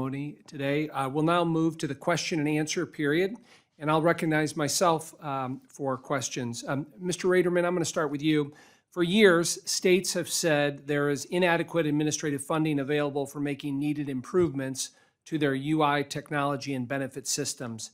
testimony today. We'll now move to the question and answer period, and I'll recognize myself for questions. Mr. Raderman, I'm going to start with you. For years, states have said there is inadequate administrative funding available for making needed improvements to their UI technology and benefit systems.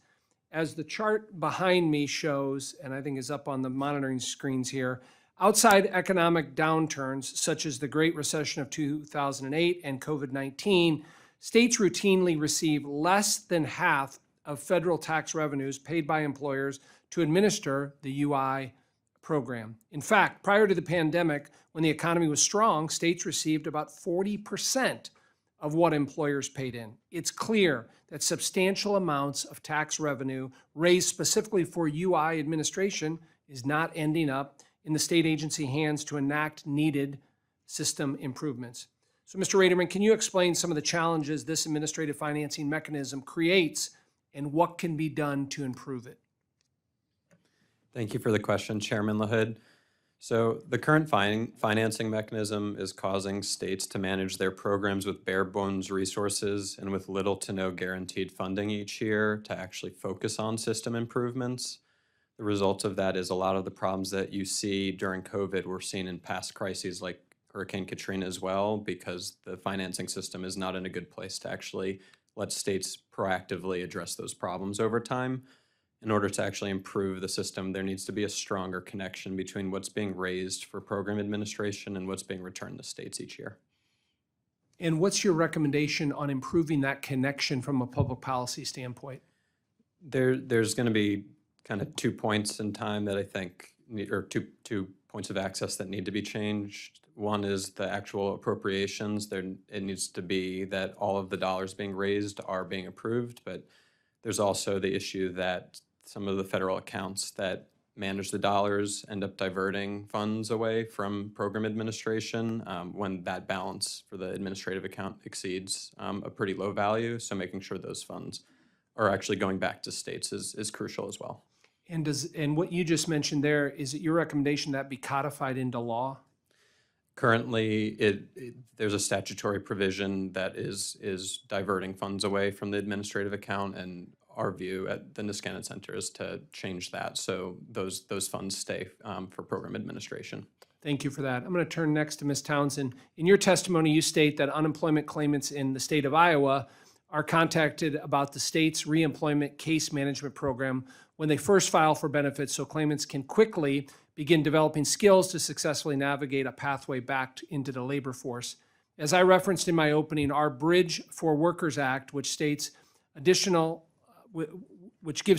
As the chart behind me shows, and I think is up on the monitoring screens here, outside economic downturns, such as the Great Recession of 2008 and COVID-19, states routinely receive less than half of federal tax revenues paid by employers to administer the UI program. In fact, prior to the pandemic, when the economy was strong, states received about 40% of what employers paid in. It's clear that substantial amounts of tax revenue raised specifically for UI administration is not ending up in the state agency hands to enact needed system improvements. So, Mr. Raderman, can you explain some of the challenges this administrative financing mechanism creates and what can be done to improve it? Thank you for the question, Chairman LaHood. So the current financing mechanism is causing states to manage their programs with bare bones resources and with little to no guaranteed funding each year to actually focus on system improvements. The result of that is a lot of the problems that you see during COVID were seen in past crises like Hurricane Katrina as well, because the financing system is not in a good place to actually let states proactively address those problems over time. In order to actually improve the system, there needs to be a stronger connection between what's being raised for program administration and what's being returned to states each year. And what's your recommendation on improving that connection from a public policy standpoint? There's going to be kind of 2 points in time that I think, or two points of access that need to be changed. One is the actual appropriations. It needs to be that all of the dollars being raised are being approved, but there's also the issue that some of the federal accounts that manage the dollars end up diverting funds away from program administration when that balance for the administrative account exceeds a pretty low value. So making sure those funds are actually going back to states is crucial as well. And what you just mentioned there, is it your recommendation that be codified into law? Currently, there's a statutory provision that is diverting funds away from the administrative account, and our view at the Niskanen Center is to change that so those funds stay for program administration. Thank you for that. I'm going to turn next to Ms. Townsend. In your testimony, you state that unemployment claimants in the state of Iowa are contacted about the state's reemployment case management program when they first file for benefits, so claimants can quickly begin developing skills to successfully navigate a pathway back into the labor force. As I referenced in my opening, our Bridge for Workers Act, which gives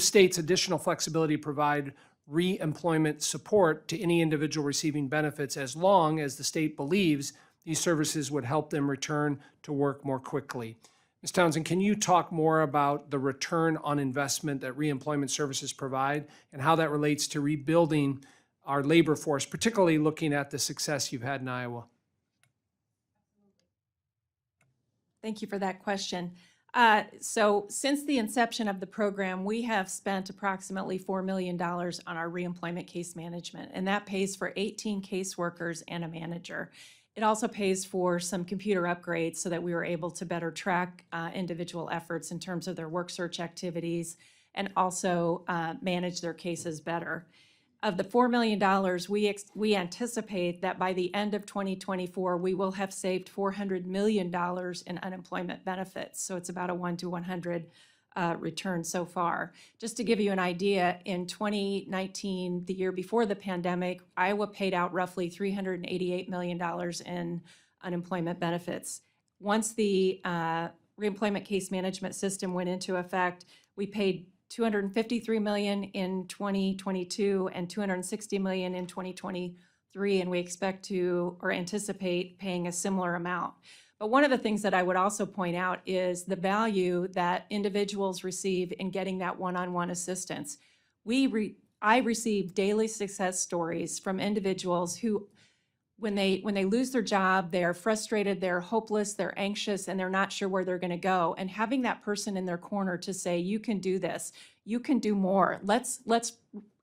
states additional flexibility to provide reemployment support to any individual receiving benefits as long as the state believes these services would help them return to work more quickly. Ms. Townsend, can you talk more about the return on investment that reemployment services provide and how that relates to rebuilding our labor force, particularly looking at the success you've had in Iowa? Thank you for that question. So since the inception of the program, we have spent approximately $4 million on our reemployment case management, and that pays for 18 caseworkers and a manager. It also pays for some computer upgrades so that we were able to better track individual efforts in terms of their work search activities and also manage their cases better. Of the $4 million, we anticipate that by the end of 2024, we will have saved $400 million in unemployment benefits. So it's about a 1 to 100 return so far. Just to give you an idea, in 2019, the year before the pandemic, Iowa paid out roughly $388 million in unemployment benefits. Once the reemployment case management system went into effect, we paid $253 million in 2022 and $260 million in 2023, and we expect to or anticipate paying a similar amount. But one of the things that I would also point out is the value that individuals receive in getting that one-on-one assistance. I receive daily success stories from individuals who, when they lose their job, they're frustrated, they're hopeless, they're anxious, and they're not sure where they're going to go. And having that person in their corner to say, you can do this, you can do more. Let's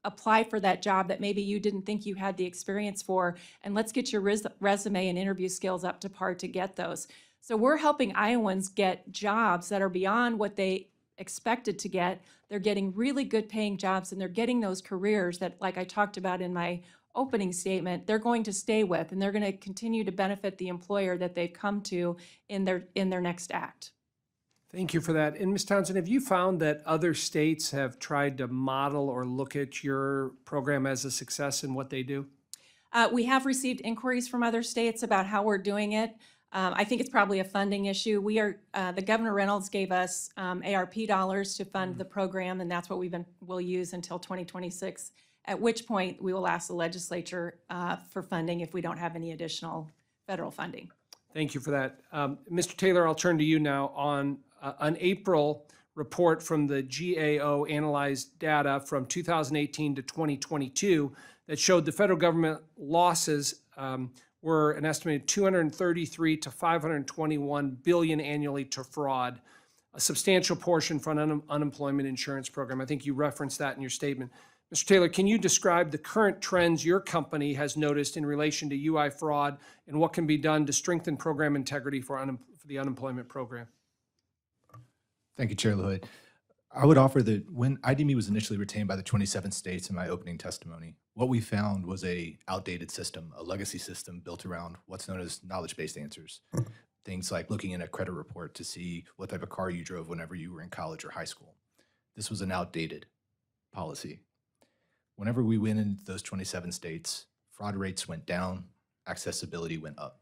apply for that job that maybe you didn't think you had the experience for, and let's get your resume and interview skills up to par to get those. So we're helping Iowans get jobs that are beyond what they expected to get. They're getting really good paying jobs, and they're getting those careers that, like I talked about in my opening statement, they're going to stay with, and they're going to continue to benefit the employer that they've come to in their next act. Thank you for that. And Ms. Townsend, have you found that other states have tried to model or look at your program as a success in what they do? We have received inquiries from other states about how we're doing it. I think it's probably a funding issue. The Governor Reynolds gave us ARP dollars to fund the program, and that's what we'll use until 2026, at which point we will ask the legislature for funding if we don't have any additional federal funding. Thank you for that. Mr. Taylor, I'll turn to you now on an April report from the GAO analyzed data from 2018 to 2022 that showed the federal government losses were an estimated 233 to 521 billion annually to fraud, a substantial portion from unemployment insurance program. I think you referenced that in your statement. Mr. Taylor, can you describe the current trends your company has noticed in relation to UI fraud and what can be done to strengthen program integrity for the unemployment program? Thank you, Chair LaHood. I would offer that when IDME was initially retained by the 27 states in my opening testimony, what we found was a outdated system, a legacy system built around what's known as knowledge-based answers. Things like looking in a credit report to see what type of car you drove whenever you were in college or high school. This was an outdated policy. Whenever we went into those 27 states, fraud rates went down, accessibility went up.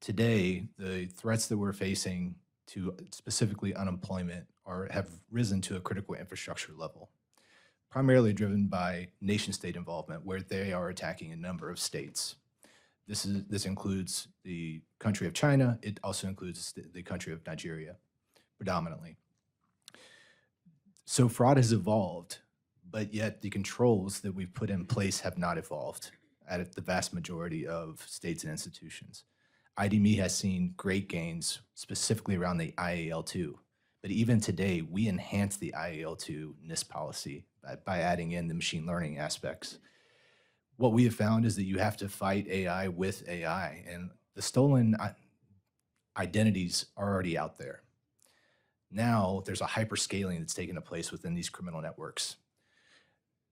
Today, the threats that we're facing to specifically unemployment have risen to a critical infrastructure level, primarily driven by nation-state involvement, where they are attacking a number of states. This includes the country of China. It also includes the country of Nigeria, predominantly. So fraud has evolved, but yet the controls that we've put in place have not evolved at the vast majority of states and institutions. IDME has seen great gains specifically around the IAL2, but even today we enhance the IAL2 NIST policy by adding in the machine learning aspects. What we have found is that you have to fight AI with AI, and the stolen identities are already out there. Now there's a hyperscaling that's taking place within these criminal networks.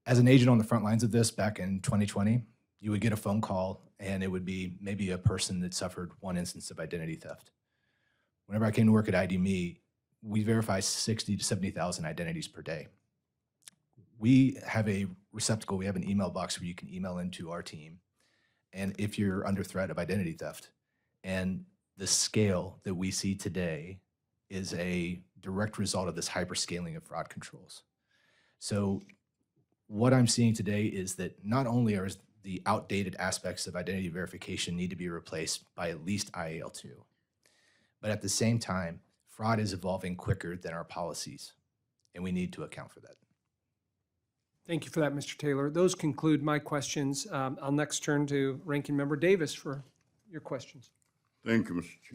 As an agent on the front lines of this back in 2020, you would get a phone call and it would be maybe a person that suffered one instance of identity theft. Whenever I came to work at IDME, we verify 60 to 70,000 identities per day. We have a receptacle, we have an email box where you can email into our team, and if you're under threat of identity theft. And the scale that we see today is a direct result of this hyperscaling of fraud controls. So what I'm seeing today is that not only are the outdated aspects of identity verification need to be replaced by at least IAL2, but at the same time, fraud is evolving quicker than our policies, and we need to account for that. Thank you for that, Mr. Taylor. Those conclude my questions. I'll next turn to Ranking Member Davis for your questions. Thank you, Mr. Chairman.